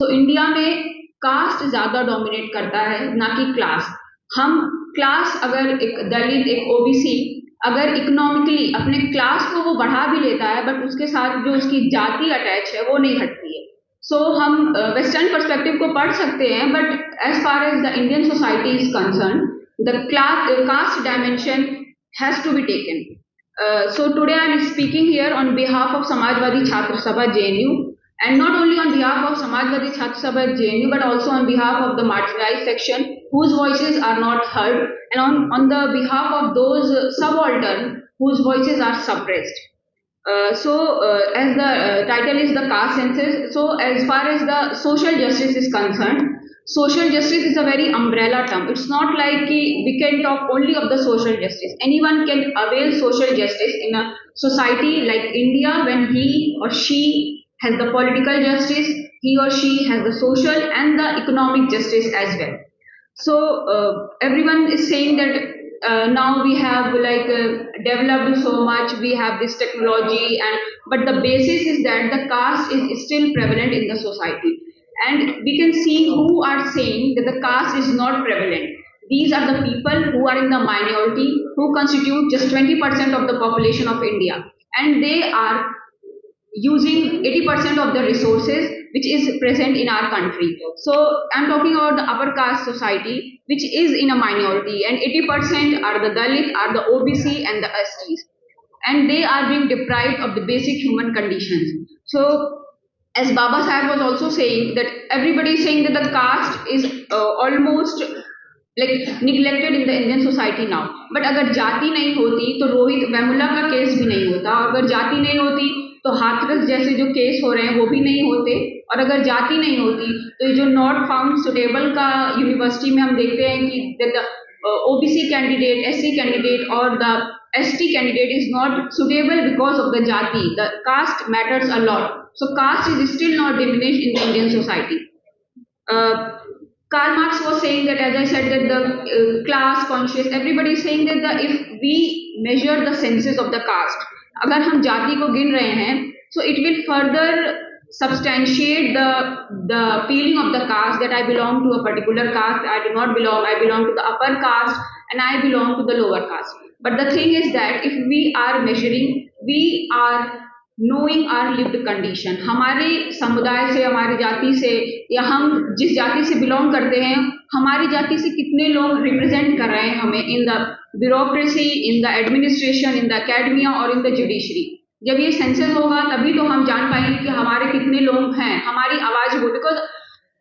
तो इंडिया में कास्ट ज्यादा डोमिनेट करता है ना कि क्लास। हम क्लास अगर एक दलित एक ओबीसी अगर इकोनॉमिकली अपने क्लास को वो बढ़ा भी लेता है बट उसके साथ जो उसकी जाति अटैच है वो नहीं हटती है। सो हम वेस्टर्न पर्सपेक्टिव को पढ़ सकते हैं but as far as the Indian society is concern the class caste dimension has to be taken. So today I am speaking here on behalf of Samajwadi Chhatra Sabha JNU, and not only on behalf of Samajwadi Chhatra Sabha JNU but also on behalf of the marginalized section whose voices are not heard, and on the behalf of those subaltern whose voices are suppressed. As the title is the caste census, so as far as the social justice is concerned, social justice is a very umbrella term. It's not like we can talk only of the social justice. Anyone can avail social justice in a society like India when he or she has the political justice, he or she has the social and the economic justice as well. So everyone is saying that now we have developed so much, we have this technology, and but the basis is that the caste is still prevalent in the society, and we can see who are saying that the caste is not prevalent. These are the people who are in the minority, who constitute just 20% of the population of India, and they are using 80% of the resources which is present in our country. So I'm talking about the upper caste society which is in a minority, and 80% are the Dalit, are the OBC and the STs, and they are being deprived of the basic human conditions. So as Baba Sahib was also saying that everybody is saying that the caste is almost like neglected in the Indian society now. But अगर जाति नहीं होती तो रोहित वेमुला का case भी नहीं होता, और अगर जाति नहीं होती तो हाथरस जैसे जो केस हो रहे हैं वो भी नहीं होते, और अगर जाति नहीं होती तो ये जो नॉट फाउंड सुटेबल का यूनिवर्सिटी में हम देखते हैं कि ओबीसी कैंडिडेट, एससी कैंडिडेट और the ST candidate is not suitable because of the jati. The caste matters a lot. So caste is still not diminished in the Indian society. Karl Marx was saying that, as I said, that the class conscious, everybody is saying that if we measure the census of the caste, अगर हम जाति को गिन रहे हैं, so it will further substantiate the feeling of the caste that I belong to a particular caste, I do not belong, I belong to the upper caste, and I belong to the lower caste. But the thing is that if we are measuring, we are knowing our lived condition. हमारे समुदाय से, हमारी जाति से, या हम जिस जाति से बिलोंग करते हैं, हमारी जाति से कितने लोग रिप्रेजेंट कर रहे हैं हमें in the bureaucracy, in the administration, in the academia और इन द जुडिशरी. जब ये सेंसस होगा तभी तो हम जान पाएंगे कि हमारे कितने लोग हैं, हमारी आवाज हो. Because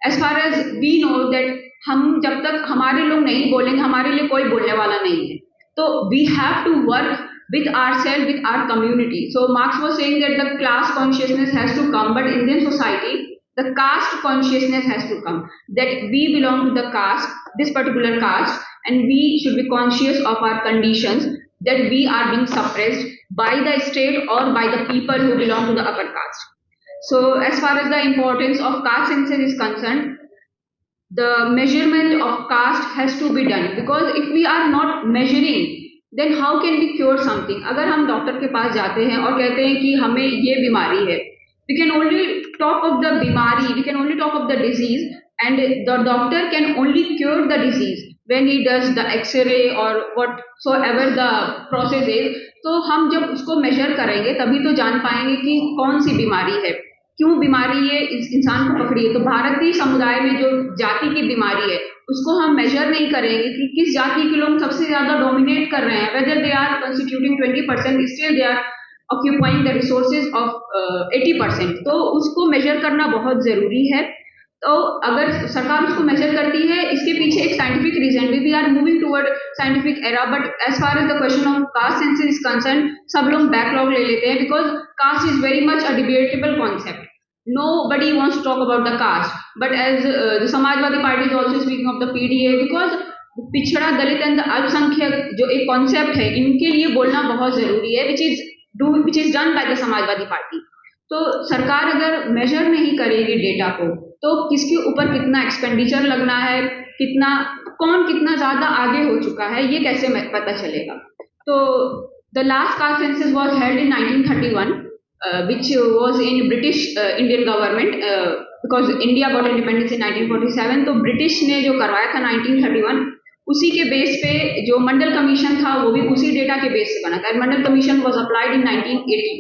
as far as we know that हम जब तक हमारे लोग नहीं बोलेंगे, हमारे लिए कोई बोलने वाला नहीं है. So we have to work with ourselves, with our community. So Marx was saying that the class consciousness has to come, but in Indian society, the caste consciousness has to come. That we belong to the caste, this particular caste, and we should be conscious of our conditions, that we are being suppressed by the state or by the people who belong to the upper caste. So as far as the importance of caste census is concerned, the measurement of caste has to be done, because if we are not measuring, then how can we cure something? अगर हम doctor के पास जाते हैं और कहते हैं कि हमें ये बीमारी है, we can only talk of the बीमारी, we can only talk of the disease, and the doctor can only cure the disease when he does the X-ray or whatsoever the process is. तो हम जब उसको measure करेंगे तभी तो जान पाएंगे कि कौन सी बीमारी है, क्यों बीमारी ये इस इंसान को पकड़ी है. तो भारतीय समुदाय में जो जाति की बीमारी है उसको हम मेजर नहीं करेंगे कि किस जाति के लोग सबसे ज्यादा डोमिनेट कर रहे हैं, whether they are constituting 20%, still they are occupying the resources of 80%. तो उसको मेजर करना बहुत जरूरी है. तो अगर सरकार उसको मेजर करती है, इसके पीछे एक साइंटिफिक रीजन भी, we are moving toward scientific era. But as far as the question of caste census is concern, सब लोग बैकलॉग ले लेते हैं, because caste is very much a debatable concept. Nobody wants to talk about the caste, but as the Samajwadi Party is also speaking of the PDA, because पिछड़ा, दलित and अल्पसंख्यक जो एक concept है, इनके लिए बोलना बहुत जरूरी है, which is done by the Samajwadi party. तो सरकार अगर मेजर नहीं करेगी डेटा को, तो किसके ऊपर कितना एक्सपेंडिचर लगना है, कौन कितना ज्यादा आगे हो चुका है, ये कैसे पता चलेगा. तो the last caste census was held in 1931, which was in British Indian government, because India got independence in 1947, तो ब्रिटिश ने जो करवाया था 1931, उसी के बेस पे जो मंडल कमीशन था वो भी उसी डेटा के बेस से बना था। Mandal commission was applied in 1980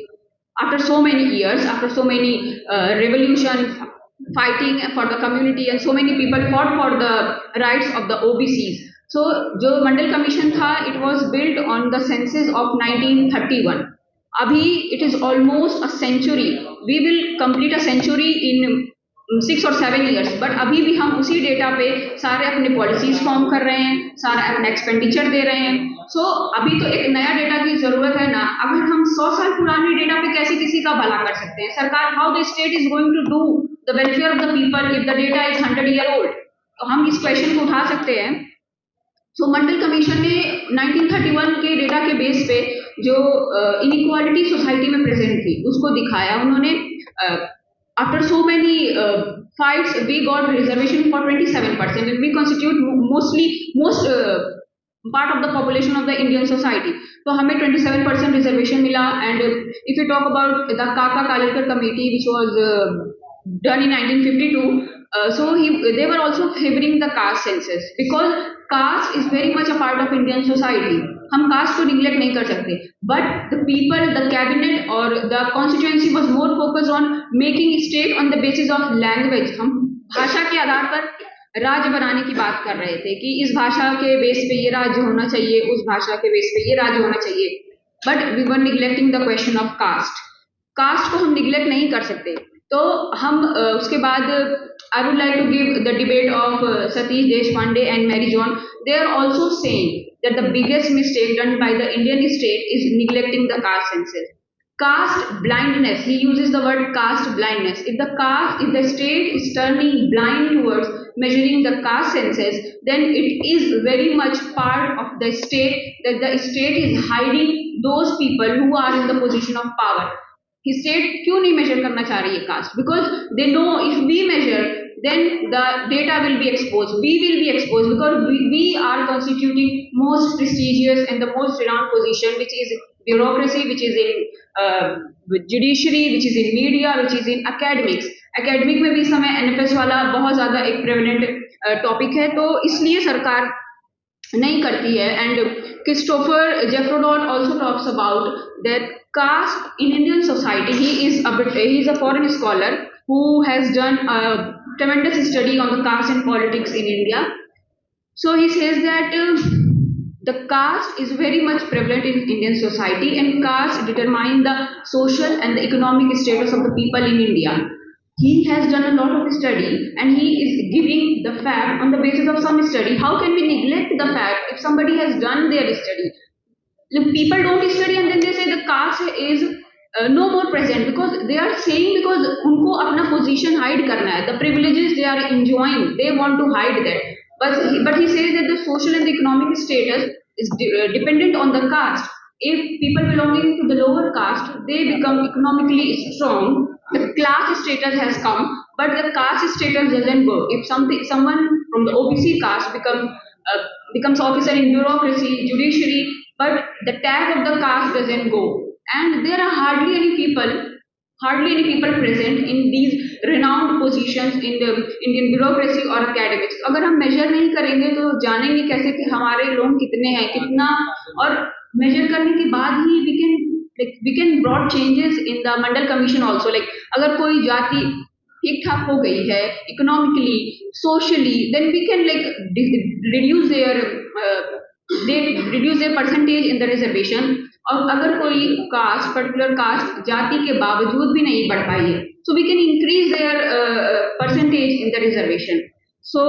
after so many years, after so many revolution fighting for the community, and so many people fought for the rights of the OBCs. So जो मंडल commission था, it was built on the census of 1931. अभी it is almost a century. We will complete a century in 6 or 7 years, but अभी भी हम उसी data पे सारे अपने पॉलिसीज फॉर्म कर रहे हैं, सारा अपना एक्सपेंडिचर दे रहे हैं। सो अभी तो एक नया डेटा की जरूरत है ना। अगर हम 100 साल पुराने डेटा पे कैसे किसी का भला कर सकते हैं? सरकार, how the state is going to do the welfare of the people if the data is 100 year old? तो हम इस क्वेश्चन को उठा सकते हैं। सो मंडल कमीशन ने 1931 के डेटा के बेस पे जो इनइक्वालिटी सोसाइटी में प्रेजेंट थी उसको दिखाया उन्होंने। after so many fights, we got reservation for 27%, and we constitute most part of the population of the Indian society. तो हमें 27% reservation मिला। And if you talk about the Kaka Kalekar committee, which was done in 1952, so they were also favoring the caste census, because caste is very much a part of Indian society. हम caste को neglect नहीं कर सकते, but the people, the cabinet और the constituency was more focus on making state on the basis of language. हम भाषा के आधार पर राज्य बनाने की बात कर रहे थे कि इस भाषा के बेस पे ये राज्य होना चाहिए, उस भाषा के बेस पे ये राज्य होना चाहिए, but we were neglecting the question of caste. Caste को हम निग्लेक्ट नहीं कर सकते। तो हम उसके बाद I would like to give the debate of Satish Deshpande and Mary John. They are also saying that the biggest mistake done by the Indian state is neglecting the caste census. Caste blindness. He uses the word caste blindness. If the state is turning blind towards measuring the caste census, then it is very much part of the state that the state is hiding those people who are in the position of power. कि state क्यों नहीं measure करना चाह रही है caste? Because they know if we measure then the data will be exposed, we will be exposed, because we are constituting most prestigious and the most renowned position, which is bureaucracy, which is in judiciary, which is in media, which is in academics. academic में भी इस समय NFS वाला बहुत ज़्यादा एक prevalent topic है, तो इसलिए सरकार नहीं करती है। And Christopher Jaffrelot also talks about that caste in Indian society. He is a foreign scholar who has done a tremendous study on the caste and politics in India. So he says that the caste is very much prevalent in Indian society, and caste determine the social and the economic status of the people in India. He has done a lot of study, and he is giving the fact on the basis of some study. How can we neglect the fact if somebody has done their study? The people don't study and then they say the caste is no more present, because they are saying because उनको अपना position hide करना है, the privileges they are enjoying, they want to hide that. But he says that the social and the economic status is dependent on the caste. If people belonging to the lower caste, they become economically strong, the class status has come, but the caste status doesn't go. If someone from the OBC caste becomes officer in bureaucracy, judiciary, but the tag of the caste doesn't go. And there are hardly any people present in these renowned positions in the Indian bureaucracy or academics. अगर हम major नहीं करेंगे तो जानेंगे कैसे कि हमारे लोग कितने हैं, कितना, और मेजर करने के बाद ही we can brought changes in the Mandal Commission also. Like अगर कोई जाति ठीक ठाक हो गई है economically, socially, then we can reduce their percentage in the reservation. और अगर कोई कास्ट, पर्टिकुलर कास्ट जाति के बावजूद भी नहीं बढ़ पाई है, so we can increase their percentage in the reservation. So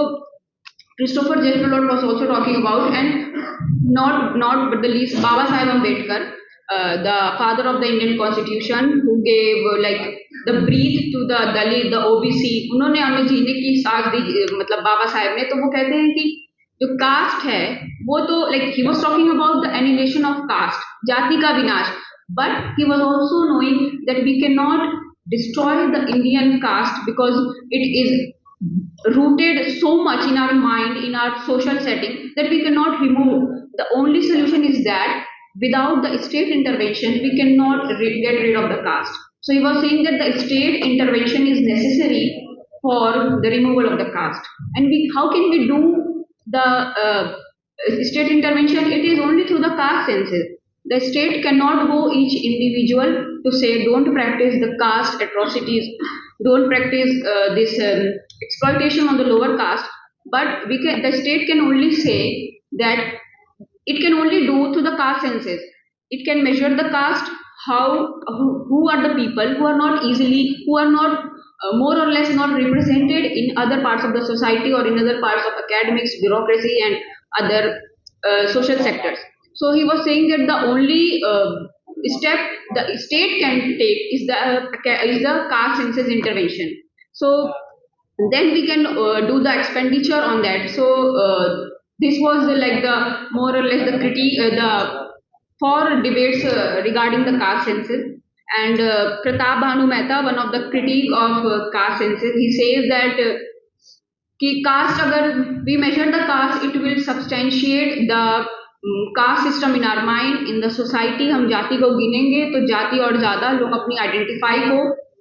Christopher Jeffrey was also talking about, and not but the least, Baba Saheb Ambedkar, the father of the Indian Constitution, who gave the breath to the Dalit, the OBC. उन्होंने हमें जीने की सांस दी, मतलब बाबा साहेब ने। तो वो कहते हैं कि जो कास्ट है वो तो he was talking about the annihilation of caste, जाति का विनाश, but he was also knowing that we cannot destroy the Indian caste because it is rooted so much in our mind, in our social setting, that we cannot remove. The only solution is that without the state intervention we cannot get rid of the caste. So he was saying that the state intervention is necessary for the removal of the caste. And how can we do the state intervention? It is only through the caste census. The state cannot go each individual to say don't practice the caste atrocities, don't practice this exploitation on the lower caste, but the state can only say that it can only do through the caste census. It can measure the caste, who are the people who are not more or less not represented in other parts of the society or in other parts of academics, bureaucracy, and other social sectors. So he was saying that the only step the state can take is the caste census intervention. So then we can do the expenditure on that. So this was like the more or less the critique, the for debates regarding the caste census. And Pratap Bhanu Mehta, one of the critique of caste census, he says that कि caste अगर we measure the caste, it will substantiate the caste system in our mind, in the society. हम जाति को गिनेंगे तो जाति और ज़्यादा लोग अपनी आइडेंटिफाई को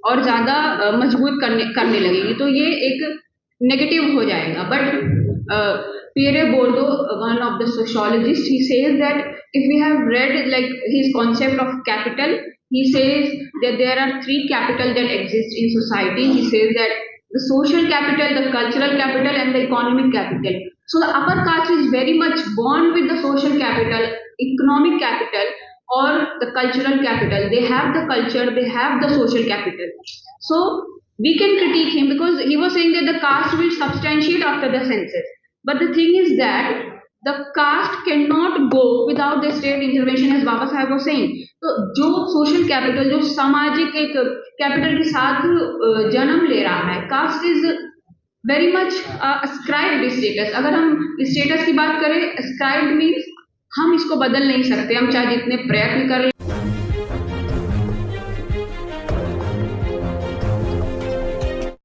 और ज़्यादा मजबूत करने लगेंगे, तो ये एक नेगेटिव हो जाएगा. But Pierre Bourdieu, one of the sociologists, he says that if we have read like his concept of capital, he says that there are three capital that exist in society. He says that the social capital, the cultural capital, and the economic capital. So the upper caste is very much born with the social capital, economic capital, or the cultural capital. They have the culture, they have the social capital. So we can critique him because he was saying that the caste will substantiate after the census. But the thing is that the caste cannot go without the state intervention, as Baba Saheb was saying. तो जो social capital, जो सामाजिक एक capital के साथ जन्म ले रहा है, caste is very much ascribed status. अगर हम status की बात करें, ascribed means हम इसको बदल नहीं सकते, हम चाहे जितने प्रयत्न करें.